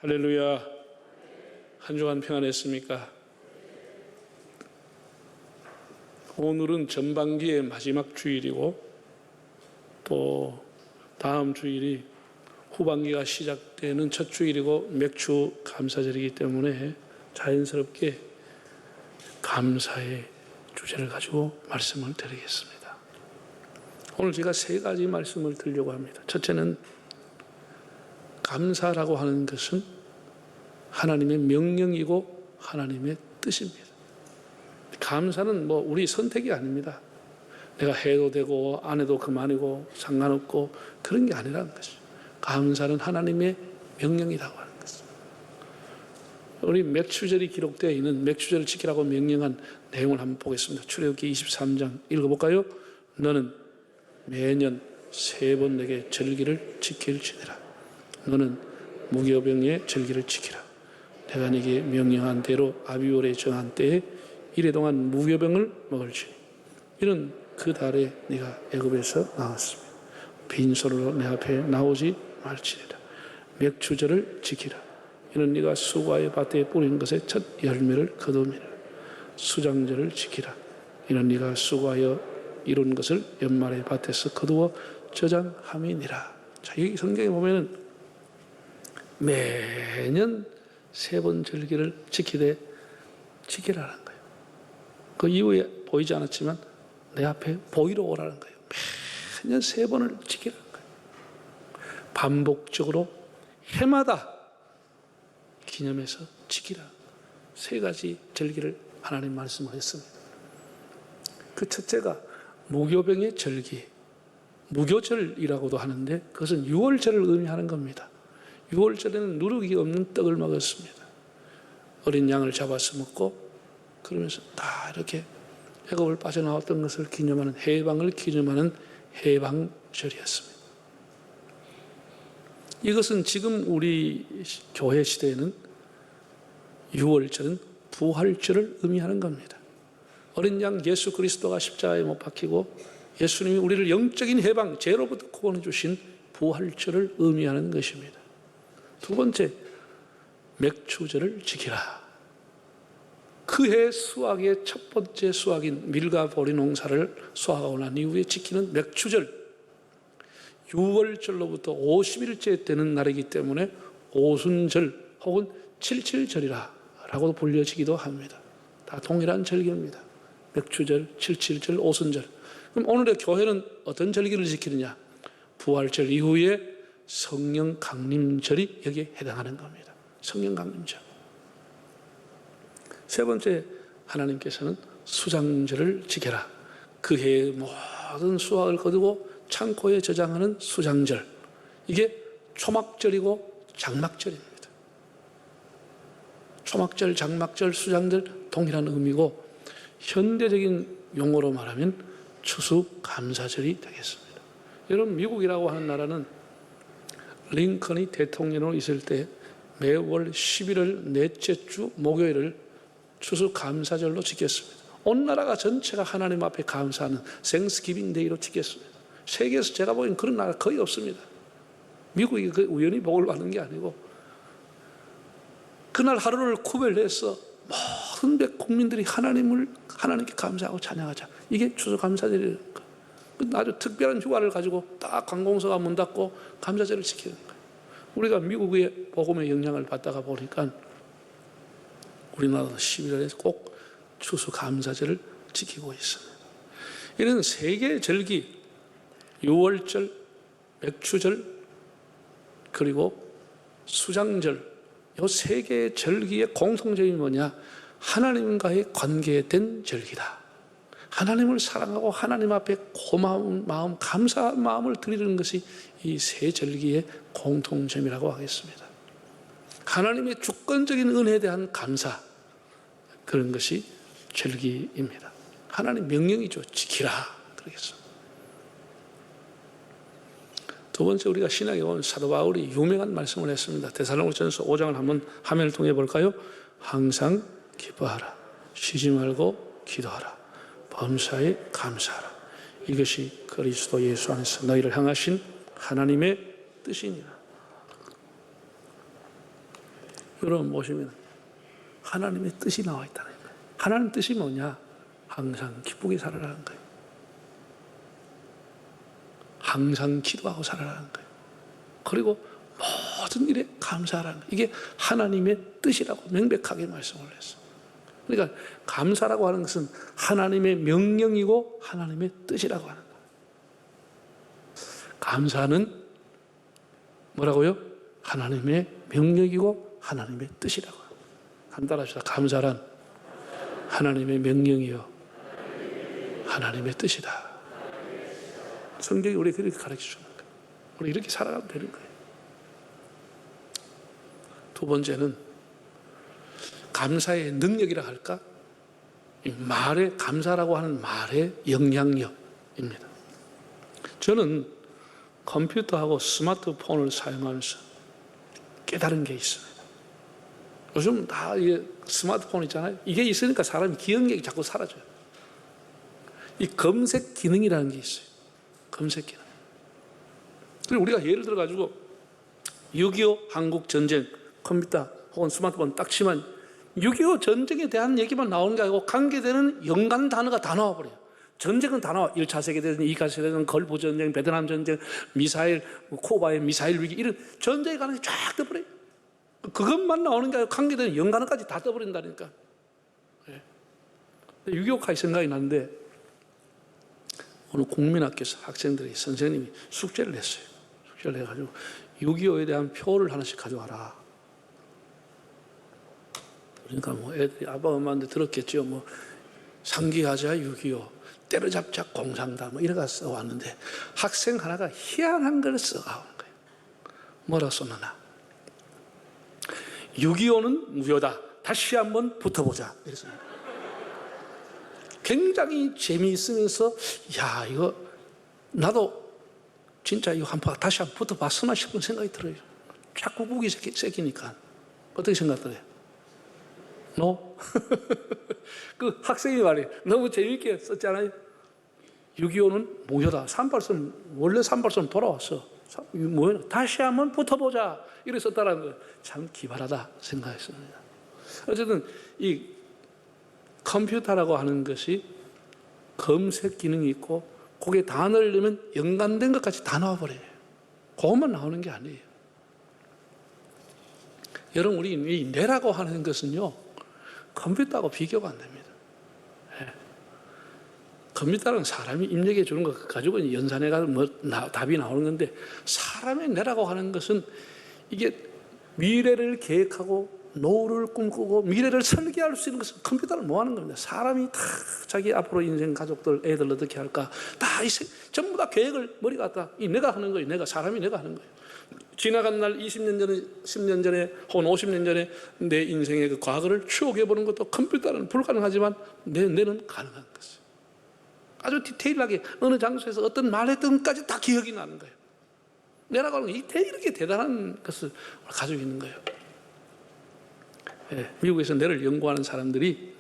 할렐루야. 한 주간 평안했습니까? 오늘은 전반기의 마지막 주일이고 또 다음 주일이 후반기가 시작되는 첫 주일이고 맥주 감사절이기 때문에 자연스럽게 감사의 주제를 가지고 말씀을 드리겠습니다. 오늘 제가 세 가지 말씀을 드리려고 합니다. 첫째는 감사라고 하는 것은 하나님의 명령이고 하나님의 뜻입니다. 감사는 우리 선택이 아닙니다. 내가 해도 되고 안 해도 그만이고 상관없고 그런 게 아니라는 것이죠. 감사는 하나님의 명령이라고 하는 것입니다. 우리 맥주절이 기록되어 있는 맥주절을 지키라고 명령한 내용을 한번 보겠습니다. 출애굽기 23장 읽어볼까요? 너는 매년 3번 내게 절기를 지킬지니라. 너는 무교병의 절기를 지키라. 내가 네게 명령한 대로 아비월에 정한 때에 이래동안 무교병을 먹을지니 이는 그 달에 네가 애굽에서 나왔으며 빈손으로 내 앞에 나오지 말지니라. 맥주절을 지키라. 이는 네가 수고하여 밭에 뿌린 것의 첫 열매를 거두미라. 수장절을 지키라. 이는 네가 수고하여 이룬 것을 연말에 밭에서 거두어 저장함이니라. 자, 여기 성경에 보면은 매년 3번 절기를 지키라는 거예요. 그 이후에 보이지 않았지만 내 앞에 보이러 오라는 거예요. 매년 3번을 지키라는 거예요. 반복적으로 해마다 기념해서 지키라. 3가지 절기를 하나님 말씀하셨습니다. 그 첫째가 무교병의 절기, 무교절이라고도 하는데 그것은 유월절을 의미하는 겁니다. 6월절에는 누룩이 없는 떡을 먹었습니다. 어린 양을 잡아서 먹고 그러면서 다 이렇게 애굽을 빠져나왔던 것을 기념하는 해방을 기념하는 해방절이었습니다. 이것은 지금 우리 교회 시대에는 6월절은 부활절을 의미하는 겁니다. 어린 양 예수 그리스도가 십자가에 못 박히고 예수님이 우리를 영적인 해방, 죄로부터 구원해 주신 부활절을 의미하는 것입니다. 두 번째, 맥주절을 지키라. 그해 수확의 첫 번째 수확인 밀과 보리 농사를 수확하고 난 이후에 지키는 맥주절, 6월절로부터 50일째 되는 날이기 때문에 오순절 혹은 칠칠절이라고 불려지기도 합니다. 다 동일한 절기입니다. 맥주절, 칠칠절, 오순절. 그럼 오늘의 교회는 어떤 절기를 지키느냐? 부활절 이후에 성령 강림절이 여기에 해당하는 겁니다. 성령 강림절. 세 번째, 하나님께서는 수장절을 지켜라. 그 해의 모든 수확을 거두고 창고에 저장하는 수장절. 이게 초막절이고 장막절입니다. 초막절, 장막절, 수장절 동일한 의미고 현대적인 용어로 말하면 추수감사절이 되겠습니다. 여러분, 미국이라고 하는 나라는 링컨이 대통령으로 있을 때 매월 11월 넷째 주 목요일을 추수감사절로 지켰습니다. 온 나라가 전체가 하나님 앞에 감사하는 생스기빙 데이로 지켰습니다. 세계에서 제가 보기엔 그런 나라 거의 없습니다. 미국이 그 우연히 복을 받는 게 아니고 그날 하루를 구별해서 모든 국민들이 하나님께 감사하고 찬양하자. 이게 추수감사절이에요. 아주 특별한 휴가를 가지고 딱 관공서가 문 닫고 감사절을 지키는 거예요. 우리가 미국의 복음의 영향을 받다가 보니까 우리나라도 11월에 꼭 추수감사절을 지키고 있습니다. 이런 3개의 절기, 6월절, 맥주절, 그리고 수장절, 이 3개의 절기의 공통점이 뭐냐? 하나님과의 관계된 절기다. 하나님을 사랑하고 하나님 앞에 고마운 마음, 감사한 마음을 드리는 것이 이 3 절기의 공통점이라고 하겠습니다. 하나님의 주권적인 은혜에 대한 감사, 그런 것이 절기입니다. 하나님 명령이죠. 지키라. 그러겠습니다. 두 번째, 우리가 신약에 보면 사도 바울이 유명한 말씀을 했습니다. 데살로니가전서 5장을 한번 화면을 통해 볼까요? 항상 기뻐하라. 쉬지 말고 기도하라. 범사에 감사하라. 이것이 그리스도 예수 안에서 너희를 향하신 하나님의 뜻이니라. 여러분 보시면 하나님의 뜻이 나와 있다는 거예요. 하나님 뜻이 뭐냐? 항상 기쁘게 살아라는 거예요. 항상 기도하고 살아라는 거예요. 그리고 모든 일에 감사하라는 거예요. 이게 하나님의 뜻이라고 명백하게 말씀을 했어요. 그러니까 감사라고 하는 것은 하나님의 명령이고 하나님의 뜻이라고 하는 거예요. 감사는 뭐라고요? 하나님의 명령이고 하나님의 뜻이라고 해요. 간단합시다. 감사란 하나님의 명령이요 하나님의 뜻이다. 성경이 우리 그렇게 가르쳐주는 거예요. 우리 이렇게 살아가면 되는 거예요. 두 번째는 감사의 능력이라 할까? 이 말의 감사라고 하는 말의 영향력입니다. 저는 컴퓨터하고 스마트폰을 사용하면서 깨달은 게 있습니다. 요즘 다 이게 스마트폰 있잖아요. 이게 있으니까 사람이 기억력이 자꾸 사라져요. 이 검색 기능이라는 게 있어요. 검색 기능. 그리고 우리가 예를 들어 가지고 6.25 한국 전쟁 컴퓨터 혹은 스마트폰 딱 치면 6.25 전쟁에 대한 얘기만 나오는 게 아니고 관계되는 연관 단어가 다 나와버려요. 전쟁은 다 나와. 1차 세계대전, 2차 세계대전, 걸프 전쟁, 베트남 전쟁, 미사일, 쿠바의 미사일 위기 이런 전쟁에 관한 게 쫙 떠버려요. 그것만 나오는 게 아니고 관계되는 연관어까지 다 떠버린다니까. 6.25까지 생각이 나는데 오늘 국민학교에서 학생들이 선생님이 숙제를 했어요. 숙제를 해가지고 6.25에 대한 표를 하나씩 가져와라. 그러니까 뭐 애들이 아빠 엄마한테 들었겠죠. 뭐 상기하자 6.25, 때려잡자 공산당 뭐 이런 거 써왔는데 학생 하나가 희한한 걸 써가온 거예요. 뭐라 썼느냐? 6.25는 무효다. 다시 한번 붙어보자. 이랬습니다. 굉장히 재미있으면서 야 이거 나도 진짜 이거 다시 한번 붙어봤으나 싶은 생각이 들어요. 자꾸 국이 새기니까. 어떻게 생각들어요? 너? 그 학생이 말이에요. 너무 재미있게 썼잖아요. 6.25는 무효다. 38선 원래 38선 돌아왔어. 뭐야? 다시 한번 붙어보자. 이래 썼다는 거예요. 참 기발하다 생각했습니다. 어쨌든 이 컴퓨터라고 하는 것이 검색 기능이 있고 거기에 단어를 넣으면 연관된 것까지 다 나와버려요. 그것만 나오는 게 아니에요. 여러분 우리 이 뇌라고 하는 것은요 컴퓨터하고 비교가 안 됩니다. 컴퓨터는 사람이 입력해 주는 것 가지고 연산해가 답이 나오는 건데 사람의 뇌라고 하는 것은 이게 미래를 계획하고 노후를 꿈꾸고 미래를 설계할 수 있는 것은 컴퓨터를 뭐 하는 겁니다. 사람이 다 자기 앞으로 인생 가족들 애들 어떻게 할까 다 전부 다 계획을 머리가 다 내가 하는 거예요. 사람이 내가 하는 거예요. 지나간 날 20년 전에 10년 전에 혹은 50년 전에 내 인생의 그 과거를 추억해 보는 것도 컴퓨터는 불가능하지만 뇌는 가능한 것이에요. 아주 디테일하게 어느 장소에서 어떤 말 했던 것까지 다 기억이 나는 거예요. 뇌라고 하는 게 이렇게 대단한 것을 가지고 있는 거예요. 미국에서 뇌를 연구하는 사람들이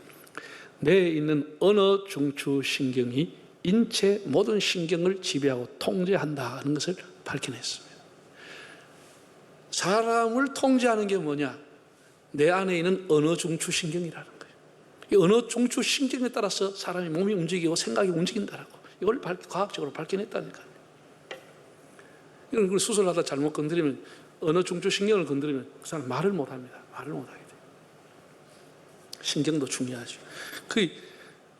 뇌에 있는 언어 중추 신경이 인체 모든 신경을 지배하고 통제한다는 것을 밝혀냈습니다. 사람을 통제하는 게 뭐냐? 내 안에 있는 언어 중추 신경이라는 거예요. 이 언어 중추 신경에 따라서 사람의 몸이 움직이고 생각이 움직인다라고 이걸 과학적으로 밝혀냈다니까요. 이걸 수술하다 잘못 건드리면 언어 중추 신경을 건드리면 그 사람 말을 못합니다. 말을 못하게 돼요. 신경도 중요하죠. 그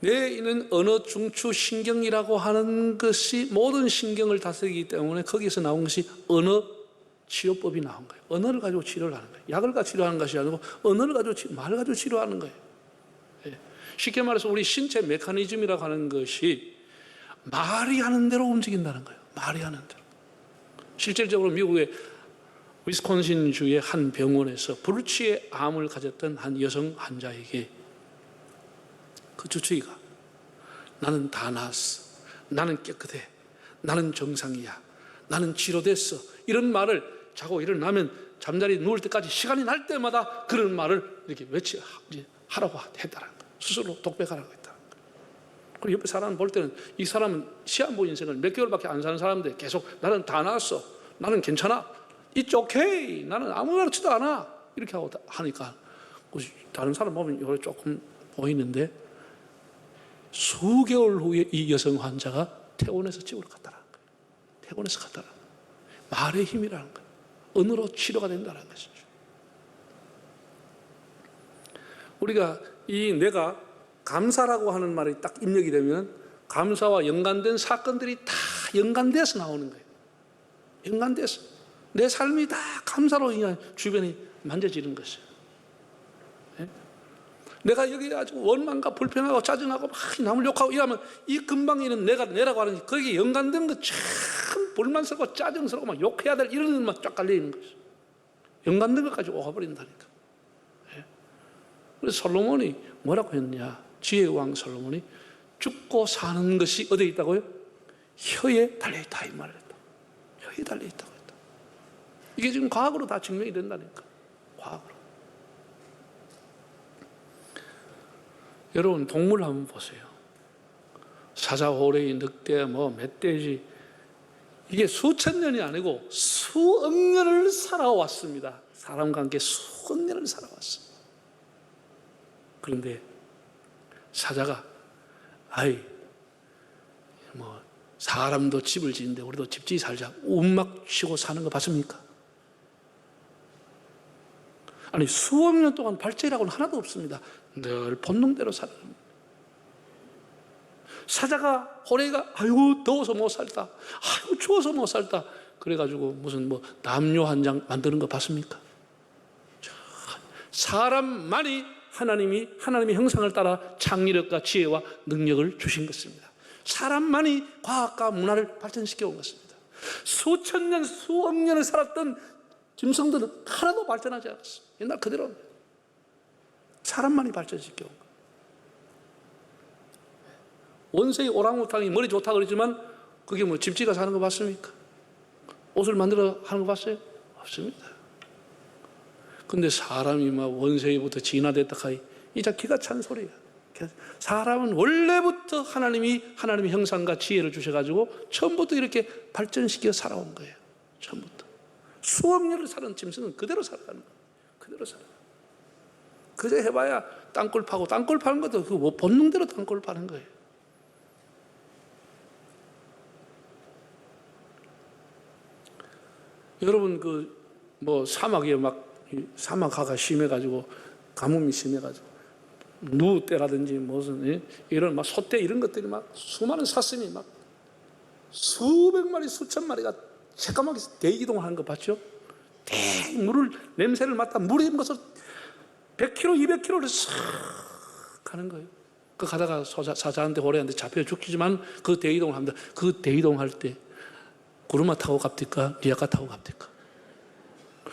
뇌에 있는 언어 중추 신경이라고 하는 것이 모든 신경을 다스리기 때문에 거기서 나온 것이 언어 치료법이 나온 거예요. 언어를 가지고 치료를 하는 거예요. 약을 가지고 치료하는 것이 아니고 언어를 가지고 말을 가지고 치료하는 거예요. 쉽게 말해서 우리 신체 메커니즘이라고 하는 것이 말이 하는 대로 움직인다는 거예요. 말이 하는 대로. 실질적으로 미국의 위스콘신주의 한 병원에서 불치의 암을 가졌던 한 여성 환자에게 그 주치의가 나는 다 나았어. 나는 깨끗해. 나는 정상이야. 나는 치료됐어. 이런 말을 자고 일어나면 잠자리 누울 때까지 시간이 날 때마다 그런 말을 이렇게 하라고 했다는 거예요. 스스로 독백하라고 했다는 거예요. 그리고 옆에 사람 볼 때는 이 사람은 시한부 인생을 몇 개월밖에 안 사는 사람인데 계속 나는 다 나았어. 나는 괜찮아. It's okay. 나는 아무렇지도 않아. 이렇게 하고 하니까 다른 사람 보면 이거 조금 보이는데 수개월 후에 이 여성 환자가 퇴원해서 집으로 갔다라는 거예요. 퇴원해서 갔다라는 거예요. 말의 힘이라는 거예요. 언어로 치료가 된다는 것이죠. 우리가 이 내가 감사라고 하는 말이 딱 입력이 되면 감사와 연관된 사건들이 다 연관돼서 나오는 거예요. 연관돼서 내 삶이 다 감사로 인한 주변이 만져지는 것이에요. 네? 내가 여기 아주 원망과 불평하고 짜증하고 막 남을 욕하고 이러면 이 근방에 있는 내라고 하는 거기에 연관된 거 참 불만스럽고 짜증스럽고 막 욕해야 될 이런 일만 쫙 깔려있는 것이에요. 연관된 것까지 오가버린다니까. 네? 그래서 솔로몬이 뭐라고 했냐? 지혜의 왕 솔로몬이 죽고 사는 것이 어디에 있다고요? 혀에 달려있다 이 말을 했다. 혀에 달려있다고 했다. 이게 지금 과학으로 다 증명이 된다니까. 과학으로. 여러분 동물 한번 보세요. 사자, 호레이, 늑대, 멧돼지 이게 수천 년이 아니고 수억 년을 살아왔습니다. 사람과 함께 수억 년을 살아왔습니다. 그런데 사자가 사람도 집을 짓는데 우리도 집지이 살자 움막 치고 사는 거 봤습니까? 아니 수억 년 동안 발전이라고는 하나도 없습니다. 늘 본능대로 살아갑니다. 사자가 호레이가 아이고 더워서 못 살다, 아이고 추워서 못 살다 그래가지고 무슨 담요 한 장 만드는 거 봤습니까? 사람만이 하나님의 형상을 따라 창의력과 지혜와 능력을 주신 것입니다. 사람만이 과학과 문화를 발전시켜 온 것입니다. 수천 년, 수억 년을 살았던 짐승들은 하나도 발전하지 않았어요. 옛날 그대로입니다. 사람만이 발전시켜 온 거예요. 원세의 오랑우탕이 머리 좋다고 그랬지만 그게 집지가 사는 거 봤습니까? 옷을 만들어 하는 거 봤어요? 없습니다. 근데 사람이 원세부터 진화됐다 하니 이제 기가 찬 소리야. 사람은 원래부터 하나님의 형상과 지혜를 주셔가지고 처음부터 이렇게 발전시켜 살아온 거예요. 처음부터. 수억 년을 사는 짐승은 그대로 살아가는 거예요. 그대로 살아. 그저 해봐야 땅굴 파고, 땅굴 파는 것도 그 본능대로 땅굴 파는 거예요. 여러분 사막에 사막화가 심해가지고 가뭄이 심해가지고 누때라든지 무슨 이런 소떼 이런 것들이 수많은 사슴이 수백 마리 수천 마리가 새까맣게 대이동하는 거 봤죠? 물을 냄새를 맡다 물에 묻어서 100km, 200km를 싹 가는 거예요. 그 가다가 사자한테 호래한테 잡혀 죽지만 그 대이동을 합니다. 그 대이동할 때 구르마 타고 갑니까? 리아카 타고 갑니까?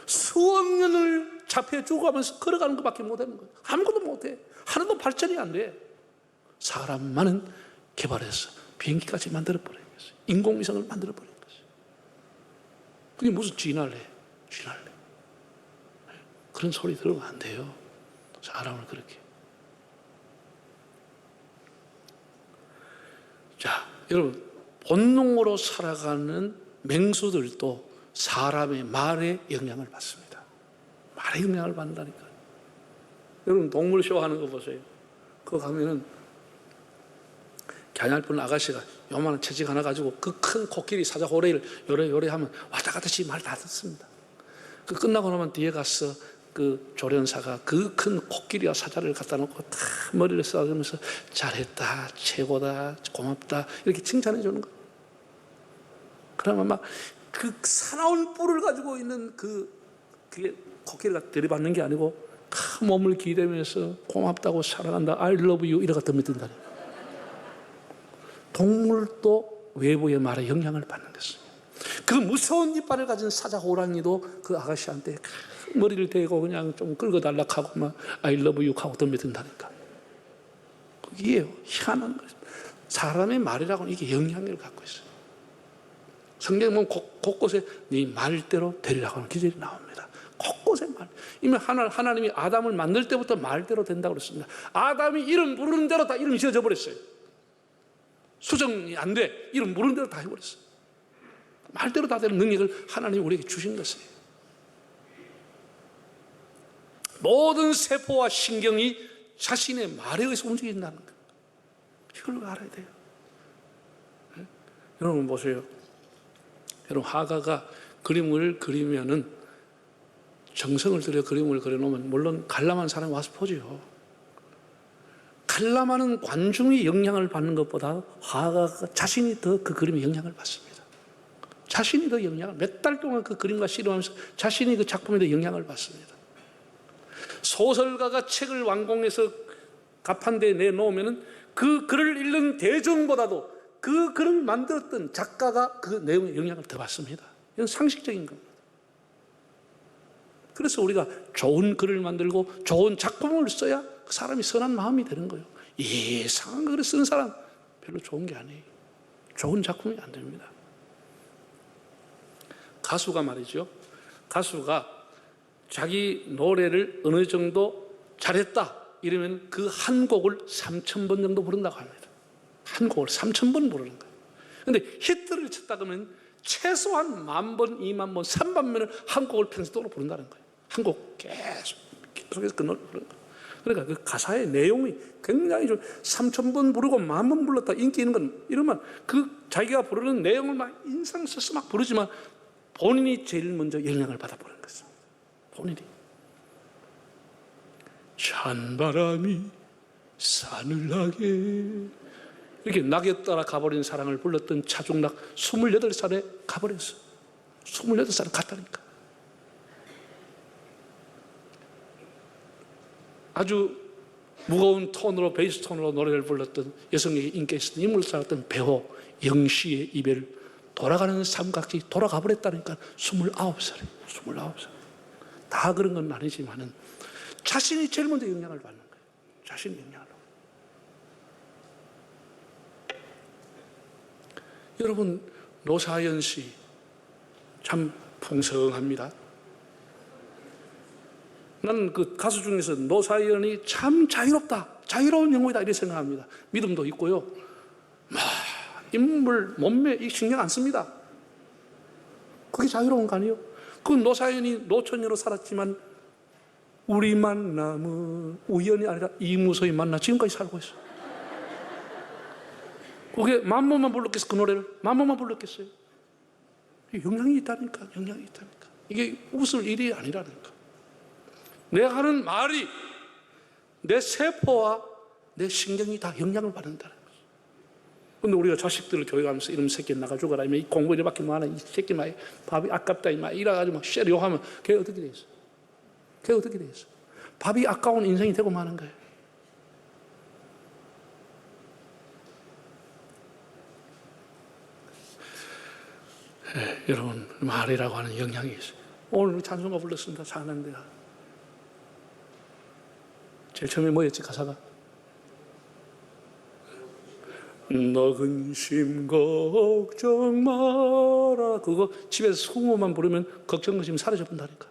수억 년을 잡혀 죽어가면서 걸어가는 것밖에 못하는 거예요. 아무것도 못해. 하나도 발전이 안 돼. 사람만은 개발해서 비행기까지 만들어버린 거예요. 인공위성을 만들어버린 거예요. 그게 무슨 진할래? 그런 소리 들으면 안 돼요. 사람을 그렇게. 자, 여러분 본능으로 살아가는 맹수들도 사람의 말에 영향을 받습니다. 말에 영향을 받는다니까요. 여러분 동물쇼 하는 거 보세요. 그거 가면은 갸냘픈 아가씨가 요만한 채찍 하나 가지고 그 큰 코끼리 사자 호레이를 요래 하면 왔다 갔다 말 다 듣습니다. 그 끝나고 나면 뒤에 가서 그 조련사가 그 큰 코끼리와 사자를 갖다 놓고 다 머리를 쓰다듬으면서 잘했다, 최고다, 고맙다 이렇게 칭찬해 주는 거예요. 그러면 그 사나운 뿔을 가지고 있는 그게 코끼리가 들이받는 게 아니고 큰 몸을 기대면서 고맙다고 사랑한다, I love you 이래가 덤비든다. 동물도 외부의 말에 영향을 받는 것입니다. 그 무서운 이빨을 가진 사자 호랑이도 그 아가씨한테 머리를 대고 그냥 좀 끌어달라고 하고 I love you 하고 덤비든다니까. 이게요, 희한한 거예요. 사람의 말이라고는 이게 영향력을 갖고 있어요. 성경 보면 곳곳에 네 말대로 되리라고 하는 기절이 나옵니다. 곳곳에 말. 이미 하나님이 아담을 만들 때부터 말대로 된다고 그랬습니다. 아담이 이름 부르는 대로 다 이름이 지어져 버렸어요. 수정이 안 돼. 이름 부르는 대로 다 해버렸어요. 말대로 다 되는 능력을 하나님이 우리에게 주신 것이에요. 모든 세포와 신경이 자신의 말에 의해서 움직인다는 거예요. 이걸 알아야 돼요. 네? 여러분 보세요. 여러분 화가가 그림을 그리면은 정성을 들여 그림을 그려놓으면 물론 관람한 사람이 와서 보죠. 관람하는 관중이 영향을 받는 것보다 화가가 자신이 더 그 그림에 영향을 받습니다. 자신이 더 영향을, 몇 달 동안 그 그림과 씨름하면서 자신이 그 작품에 더 영향을 받습니다. 소설가가 책을 완공해서 가판대에 내놓으면 그 글을 읽는 대중보다도 그 글을 만들었던 작가가 그 내용에 영향을 더 받습니다. 이건 상식적인 겁니다. 그래서 우리가 좋은 글을 만들고 좋은 작품을 써야 그 사람이 선한 마음이 되는 거예요. 이상한 글을 쓰는 사람 별로 좋은 게 아니에요. 좋은 작품이 안 됩니다. 가수가 말이죠. 가수가 자기 노래를 어느 정도 잘했다 이러면 그 한 곡을 3,000번 정도 부른다고 합니다. 한 곡을 3,000번 부르는 거예요. 그런데 히트를 쳤다 그러면 최소한 10,000번, 20,000번, 30,000번을 한 곡을 평소도록 부른다는 거예요. 한 곡 계속해서 그 노래 부르는 거예요. 그러니까 그 가사의 내용이 굉장히 좀 3,000번 부르고 10,000번 불렀다 인기 있는 건 이러면 그 자기가 부르는 내용을 막 인상 써서 막 부르지만 본인이 제일 먼저 영향을 받아보는 것입니다. 본인이. 찬바람이 싸늘하게 이렇게 낙에 따라 가버린 사랑을 불렀던 차중락 28살에 가버렸어. 28살에 갔다니까. 아주 무거운 톤으로 베이스 톤으로 노래를 불렀던 여성에게 인기 있었던 인물을 살았던 배우 영시의 이별 돌아가는 삼각지 돌아가 버렸다니까. 29살이에요. 29살. 다 그런 건 아니지만은 자신이 제일 먼저 영향을 받는 거예요. 자신이 영향을. 여러분 노사연 씨 참 풍성합니다. 나는 그 가수 중에서 노사연이 참 자유롭다, 자유로운 영혼이다 이렇게 생각합니다. 믿음도 있고요. 인물 몸매 이 신경 안 씁니다. 그게 자유로운 거 아니에요? 그 노사연이 노처녀로 살았지만 우리 만남은 우연이 아니라 이무서히 만나 지금까지 살고 있어. 그게 10,000번만 불렀겠어. 그 노래를 10,000번만 불렀겠어요. 영향이 있다니까. 영향이 있다니까. 이게 웃을 일이 아니라니까. 내가 하는 말이 내 세포와 내 신경이 다 영향을 받는다는 거죠. 근데 우리가 자식들을 교육하면서 이런 새끼 나가 죽어라, 이 공부 이렇게 많아, 이 새끼 막 밥이 아깝다, 막 이래가지고 막 쉐려 하면 걔 어떻게 돼 있어? 걔 어떻게 돼 있어? 밥이 아까운 인생이 되고 마는 거예요. 여러분 말이라고 하는 영향이 있어요. 오늘 찬송가 불렀습니다. 사는데가 제일 처음에 뭐였지 가사가? 너 근심 걱정 마라. 그거 집에서 20번만 부르면 걱정 근심 사라져 본다니까.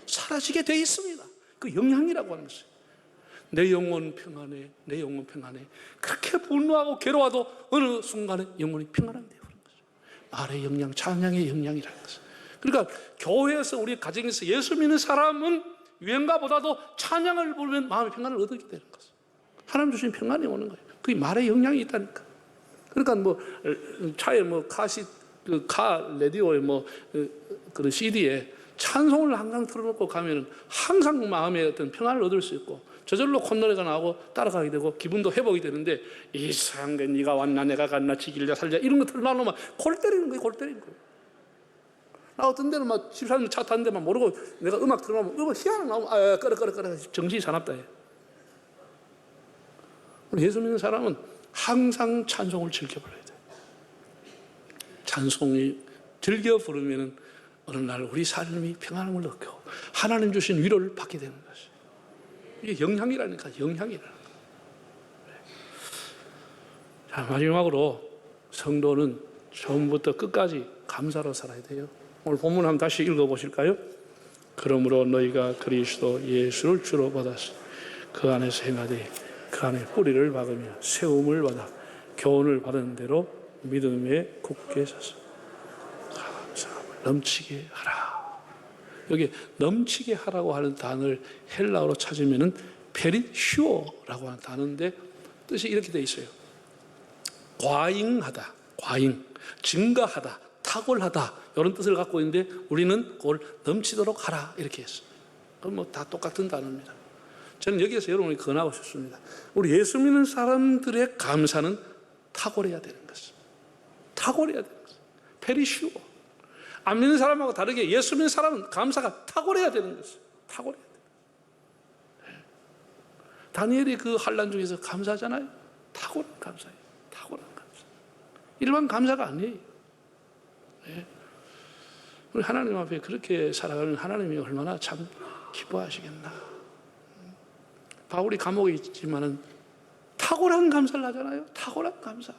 사라지게 돼 있습니다. 그 영향이라고 하는 것이에요. 내 영혼 평안해, 내 영혼 평안해. 그렇게 분노하고 괴로워도 어느 순간에 영혼이 평안하게 돼요. 말의 영향, 찬양의 영향이라는 것은. 그러니까 교회에서 우리 가정에서 예수 믿는 사람은 유행가보다도 찬양을 부르면 마음의 평안을 얻게 되는 것은. 하나님 주신 평안이 오는 거예요. 그게 말의 영향이 있다니까. 그러니까 뭐 차에 뭐 카시 카 라디오에 뭐 그런 CD에 찬송을 항상 틀어놓고 가면은 항상 마음에 어떤 평안을 얻을 수 있고 저절로 콧노래가 나오고 따라가게 되고 기분도 회복이 되는데 이상한 게 네가 왔나 내가 갔나 지길자 살자 이런 거 틀어놓으면 골 때리는 거예요. 골 때리는 거예요. 나 어떤 데는 막 집사님 차 타는 데만 모르고 내가 음악 틀어놓으면 음악 희한하게 나오면 꺼려 정신이 사납다 해. 예수 믿는 사람은 항상 찬송을 즐겨 부르야 돼. 찬송이 즐겨 부르면 어느 날 우리 삶이 평안함을 얻고 하나님 주신 위로를 받게 되는 것이. 이게 영향이라니까. 영향이라는 거. 자, 마지막으로 성도는 처음부터 끝까지 감사로 살아야 돼요. 오늘 본문 한번 다시 읽어보실까요? 그러므로 너희가 그리스도 예수를 주로 받았으니 그 안에서 행하되 그 안에 뿌리를 박으며 세움을 받아 교훈을 받은 대로 믿음에 굳게 서서 감사함을 넘치게 하라. 여기 넘치게 하라고 하는 단어를 헬라어로 찾으면은 페리슈오라고 하는 단어인데 뜻이 이렇게 되어 있어요. 과잉하다, 과잉, 증가하다, 탁월하다 이런 뜻을 갖고 있는데 우리는 그걸 넘치도록 하라 이렇게 했어요. 그건 뭐 다 똑같은 단어입니다. 저는 여기에서 여러분이 권하고 싶습니다. 우리 예수 믿는 사람들의 감사는 탁월해야 되는 것입니다. 탁월해야 되는 것입니다. 페리슈오. 안 믿는 사람하고 다르게 예수 믿는 사람은 감사가 탁월해야 되는 것입니다. 탁월해야 돼요. 다니엘이 그 환난 중에서 감사하잖아요. 탁월한 감사예요. 탁월한 감사. 일반 감사가 아니에요. 네. 우리 하나님 앞에 그렇게 살아가는 하나님이 얼마나 참 기뻐하시겠나. 바울이 감옥에 있지만은 탁월한 감사를 하잖아요. 탁월한 감사.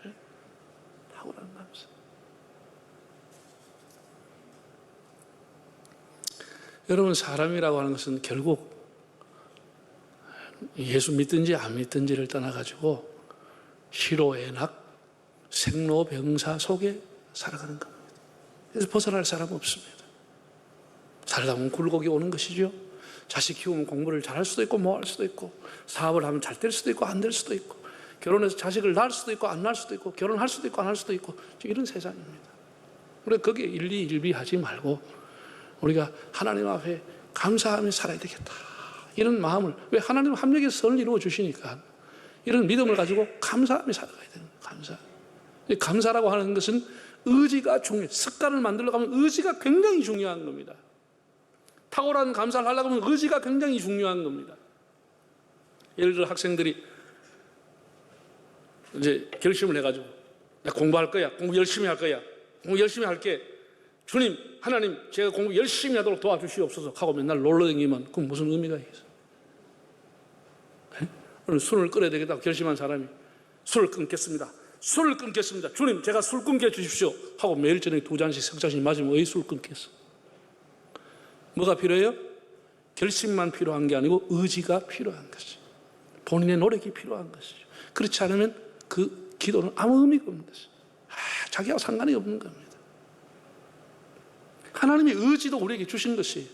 네. 탁월한 감사. 여러분, 사람이라고 하는 것은 결국 예수 믿든지 안 믿든지를 떠나가지고 희로애락, 생로병사 속에 살아가는 겁니다. 그래서 벗어날 사람 없습니다. 살다 보면 굴곡이 오는 것이죠. 자식 키우면 공부를 잘할 수도 있고 못 할 수도 있고, 사업을 하면 잘 될 수도 있고 안 될 수도 있고, 결혼해서 자식을 낳을 수도 있고 안 낳을 수도 있고, 결혼할 수도 있고 안 할 수도 있고, 이런 세상입니다. 그래서 거기에 일희일비하지 말고 우리가 하나님 앞에 감사하며 살아야 되겠다, 이런 마음을, 왜 하나님은 합력에서 선을 이루어 주시니까 이런 믿음을 가지고 감사하며 살아가야 되는 거예요. 감사라고 하는 것은 의지가 중요해요. 습관을 만들려고 하면 의지가 굉장히 중요한 겁니다. 탁월한 감사를 하려고 하면 의지가 굉장히 중요한 겁니다. 예를 들어 학생들이 이제 결심을 해가지고 나 공부할 거야, 공부 열심히 할 거야, 공부 열심히 할게, 주님, 하나님, 제가 공부 열심히 하도록 도와주시옵소서 하고 맨날 놀러 다니면 그건 무슨 의미가 있어? 오늘 술을 끊어야 되겠다고 결심한 사람이 술을 끊겠습니다, 술을 끊겠습니다, 주님 제가 술 끊게 주십시오 하고 매일 저녁에 2잔씩 3잔씩 마시면 왜 술 끊겠어? 뭐가 필요해요? 결심만 필요한 게 아니고 의지가 필요한 것이죠. 본인의 노력이 필요한 것이죠. 그렇지 않으면 그 기도는 아무 의미가 없는 것이죠. 자기하고 상관이 없는 겁니다. 하나님의 의지도 우리에게 주신 것이에요.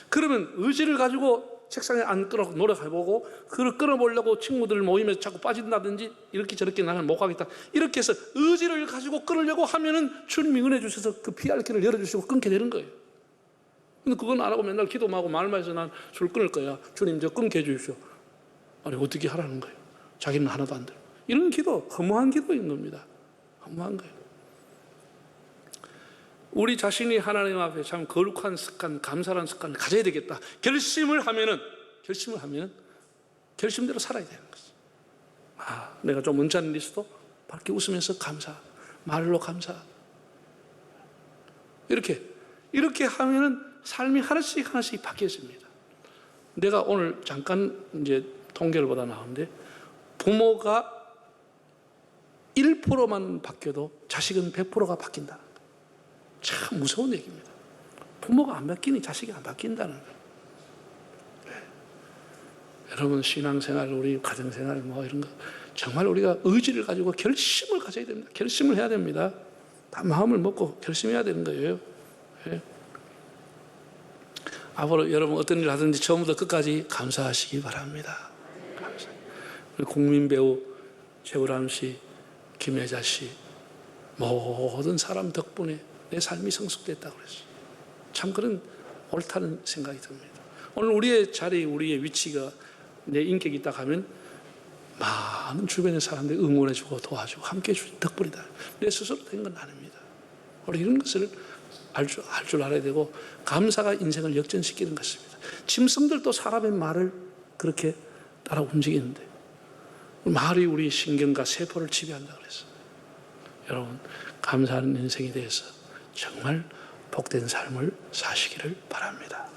그러면 의지를 가지고 책상에 앉도록 노력해보고, 그걸 끊어보려고 친구들 모임에서 자꾸 빠진다든지 이렇게 저렇게 나는 못 가겠다, 이렇게 해서 의지를 가지고 끊으려고 하면은 주님이 은혜 주셔서 그 피할 길을 열어주시고 끊게 되는 거예요. 근데 그건 안 하고 맨날 기도만 하고 말만 해서 난 술 끊을 거야, 주님 저 끊게 해주십시오. 아니 어떻게 하라는 거예요? 자기는 하나도 안 돼요. 이런 기도 허무한 기도인 겁니다. 허무한 거예요. 우리 자신이 하나님 앞에 참 거룩한 습관, 감사라는 습관을 가져야 되겠다. 결심을 하면은 결심대로 살아야 되는 거죠. 내가 좀 언짢은 일있어도 밝게 웃으면서 감사, 말로 감사. 이렇게 하면은 삶이 하나씩 바뀌어집니다. 내가 오늘 잠깐 이제 통계를 보다 나오는데, 부모가 1%만 바뀌어도 자식은 100%가 바뀐다. 참 무서운 얘기입니다. 부모가 안 바뀌니 자식이 안 바뀐다는 거예요. 네. 여러분, 신앙생활, 우리 가정생활 뭐 이런 거 정말 우리가 의지를 가지고 결심을 가져야 됩니다. 결심을 해야 됩니다. 다 마음을 먹고 결심해야 되는 거예요. 네. 앞으로 여러분 어떤 일을 하든지 처음부터 끝까지 감사하시기 바랍니다. 감사. 우리 국민 배우 최우람 씨, 김혜자 씨, 모든 사람 덕분에 내 삶이 성숙됐다고 그랬어요. 참 그런 옳다는 생각이 듭니다. 오늘 우리의 자리, 우리의 위치가, 내 인격이 있다 하면 많은 주변의 사람들이 응원해주고 도와주고 함께해 주신 덕분이다. 내 스스로 된 건 아닙니다. 우리 이런 것을 알 줄 알아야 되고, 감사가 인생을 역전시키는 것입니다. 짐승들도 사람의 말을 그렇게 따라 움직이는데 말이 우리 신경과 세포를 지배한다고 그랬어요. 여러분, 감사하는 인생에 대해서 정말 복된 삶을 사시기를 바랍니다.